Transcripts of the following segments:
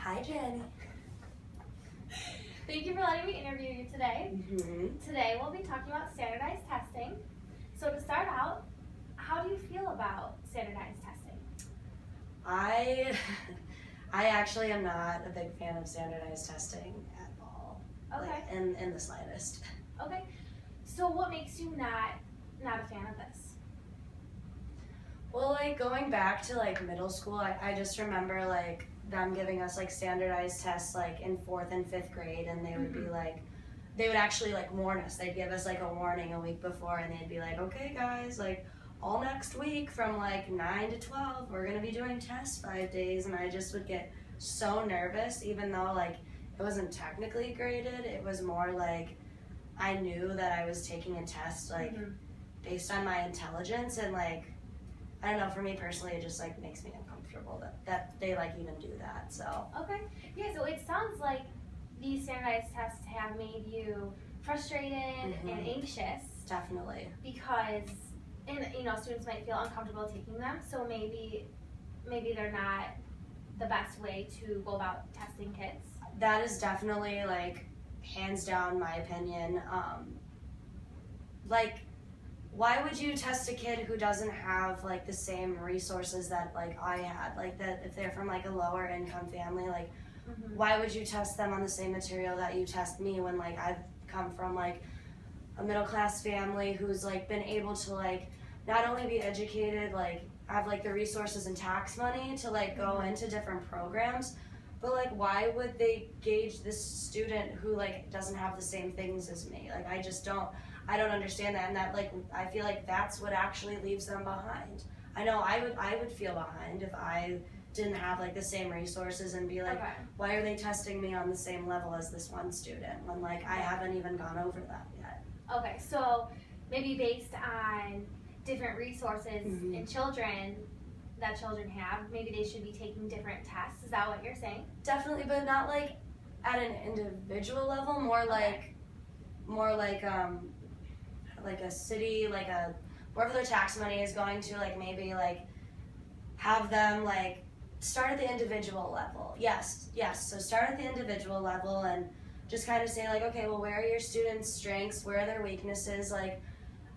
Hi, Jenny. Thank you for letting me interview you today. Today we'll be talking about standardized testing. So to start out, how do you feel about standardized testing? I actually am not a big fan of standardized testing at all. Okay. Like, in the slightest. Okay. So what makes you not a fan of this? Well, like going back to like middle school, I just remember like them giving us like standardized tests like in 4th and 5th grade, and they would be like, they would actually like warn us. They'd give us like a warning a week before, and they'd be like, okay guys, like all next week from like 9 to 12, we're gonna be doing tests 5 days. And I just would get so nervous, even though like it wasn't technically graded. It was more like I knew that I was taking a test like based on my intelligence, and like I don't know, for me personally, it just like makes me uncomfortable that they like even do that. So Okay. Yeah, so it sounds like these standardized tests have made you frustrated and anxious definitely. because students might feel uncomfortable taking them, so maybe they're not the best way to go about testing kids. That is definitely like hands down my opinion. Like, why would you test a kid who doesn't have like the same resources that like I had? Like that if they're from like a lower income family, like why would you test them on the same material that you test me, when like I've come from like a middle class family who's like been able to like not only be educated, like have like the resources and tax money to like go into different programs, but like why would they gauge this student who like doesn't have the same things as me? Like I don't understand that, and that like I feel like that's what actually leaves them behind. I know I would feel behind if I didn't have like the same resources and be like, why are they testing me on the same level as this one student when like I haven't even gone over that yet? Okay, so maybe based on different resources in children that children have, maybe they should be taking different tests. Is that what you're saying? Definitely, but not like at an individual level, more like a city, like a wherever their tax money is going to, like maybe like have them like start at the individual level. Yes. So start at the individual level and just kind of say like, okay, well, where are your students' strengths? Where are their weaknesses? Like,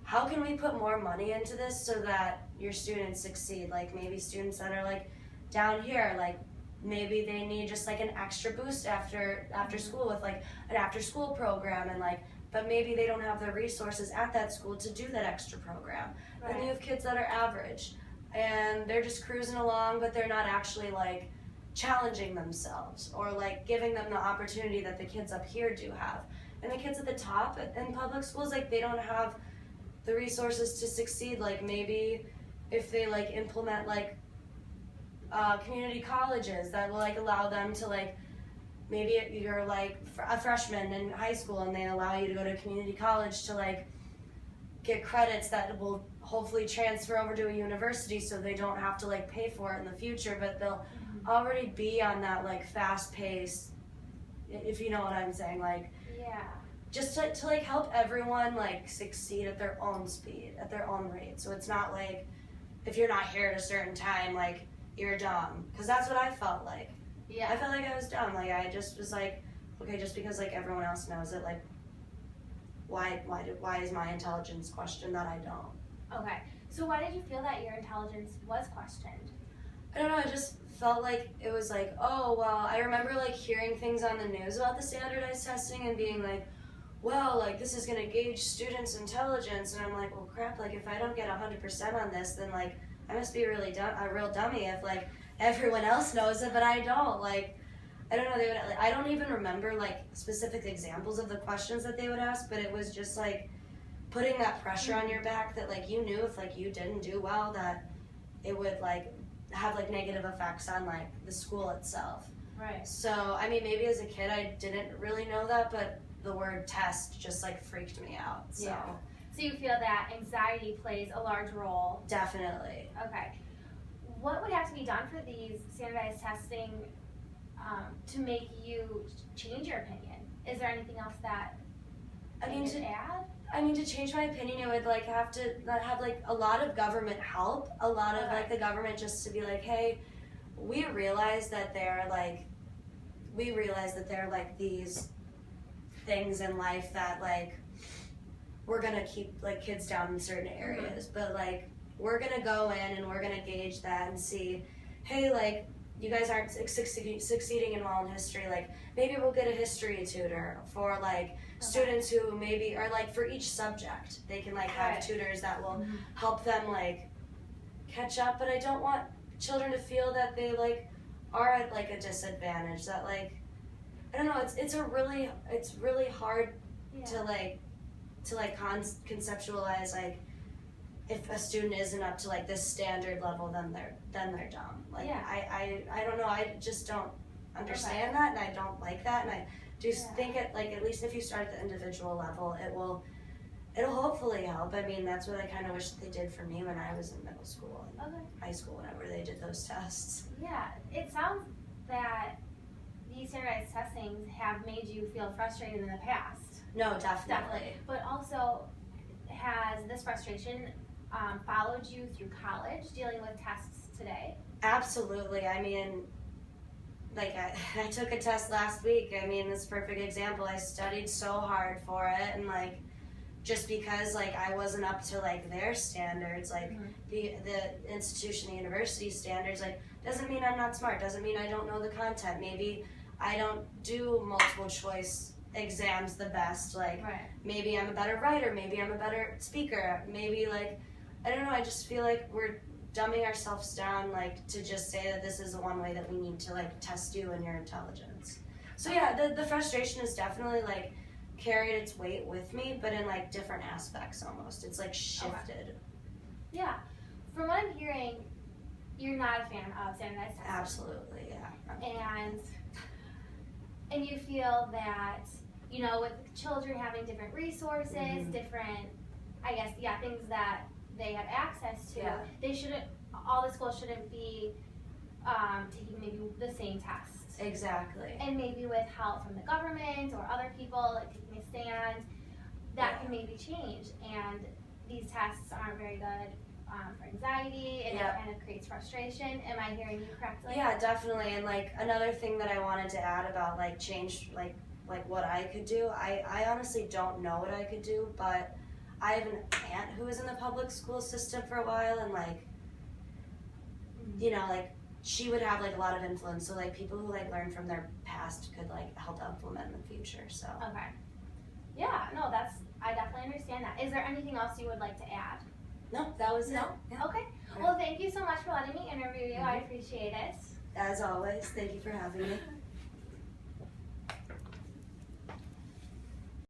how can we put more money into this so that your students succeed? Like maybe students that are like down here, like maybe they need just like an extra boost after school with like an after school program, and like, but maybe they don't have the resources at that school to do that extra program. Right. Then you have kids that are average and they're just cruising along, but they're not actually like challenging themselves or like giving them the opportunity that the kids up here do have. And the kids at the top in public schools, like they don't have the resources to succeed. Like maybe if they like implement like community colleges that will like allow them to like, maybe you're like a freshman in high school and they allow you to go to community college to like get credits that will hopefully transfer over to a university, so they don't have to like pay for it in the future, but they'll already be on that like fast pace, if you know what I'm saying, like just to like help everyone like succeed at their own speed, at their own rate. So it's not like if you're not here at a certain time, like you're dumb, because that's what I felt like. I felt like I was dumb. Like I just was like, okay, just because like everyone else knows it, like why is my intelligence questioned that I don't? Okay, so why did you feel that your intelligence was questioned? I don't know, I just felt like it was like, oh well, I remember like hearing things on the news about the standardized testing and being like, well, like this is gonna gauge students' intelligence, and I'm like, well crap, like if I don't get 100% on this, then like I must be really a real dummy if like everyone else knows it, but I don't. Like, I don't know, I don't even remember like specific examples of the questions that they would ask, but it was just like putting that pressure on your back that like you knew if like you didn't do well that it would like have like negative effects on like the school itself. Right. So I mean, maybe as a kid I didn't really know that, but the word test just like freaked me out. So So you feel that anxiety plays a large role? Definitely. Okay. What would have to be done for these standardized testing to make you change your opinion? Is there anything else that you could add? I mean, to change my opinion, it would like have to have like a lot of government help, a lot of like the government just to be like, hey, we realize that they're like we realize that there are like these things in life that like we're gonna keep like kids down in certain areas, but like we're gonna go in and we're gonna gauge that and see, hey, like you guys aren't succeeding in well in history, like maybe we'll get a history tutor for like students who maybe are like for each subject they can like have tutors that will help them like catch up. But I don't want children to feel that they like are at like a disadvantage, that like I don't know, it's really hard to conceptualize like if a student isn't up to like this standard level, then they're dumb. Like I don't know, I just don't understand that, and I don't like that, and I do think it like at least if you start at the individual level, it'll hopefully help. I mean, that's what I kind of wish that they did for me when I was in middle school and high school, whenever they did those tests. Yeah, it sounds that these standardized testings have made you feel frustrated in the past. No, definitely. But also, has this frustration followed you through college, dealing with tests today? Absolutely. I mean, like I took a test last week. I mean, this perfect example. I studied so hard for it, and like just because like I wasn't up to like their standards, like the institution, the university standards, like doesn't mean I'm not smart. Doesn't mean I don't know the content. Maybe I don't do multiple choice exams the best. Like maybe I'm a better writer. Maybe I'm a better speaker. Maybe like I don't know. I just feel like we're dumbing ourselves down, like to just say that this is the one way that we need to like test you and your intelligence. So yeah, the frustration is definitely like carried its weight with me, but in like different aspects almost. It's like shifted. Yeah. From what I'm hearing, you're not a fan of standardized testing. Absolutely, yeah. And you feel that, you know, with children having different resources, different, I guess, things that they have access to, they shouldn't, all the schools shouldn't be taking maybe the same tests. Exactly. And maybe with help from the government or other people, like taking a stand, that can maybe change. And these tests aren't very good for anxiety, and it kind of creates frustration. Am I hearing you correctly? Yeah, definitely. And like another thing that I wanted to add about like change, like what I could do, I honestly don't know what I could do, but I have an aunt who was in the public school system for a while, and like, you know, like she would have like a lot of influence. So like people who like learn from their past could like help implement in the future. So okay, yeah, no, I definitely understand that. Is there anything else you would like to add? No, that was it. Yeah. Okay. Well, thank you so much for letting me interview you. I appreciate it. As always, thank you for having me.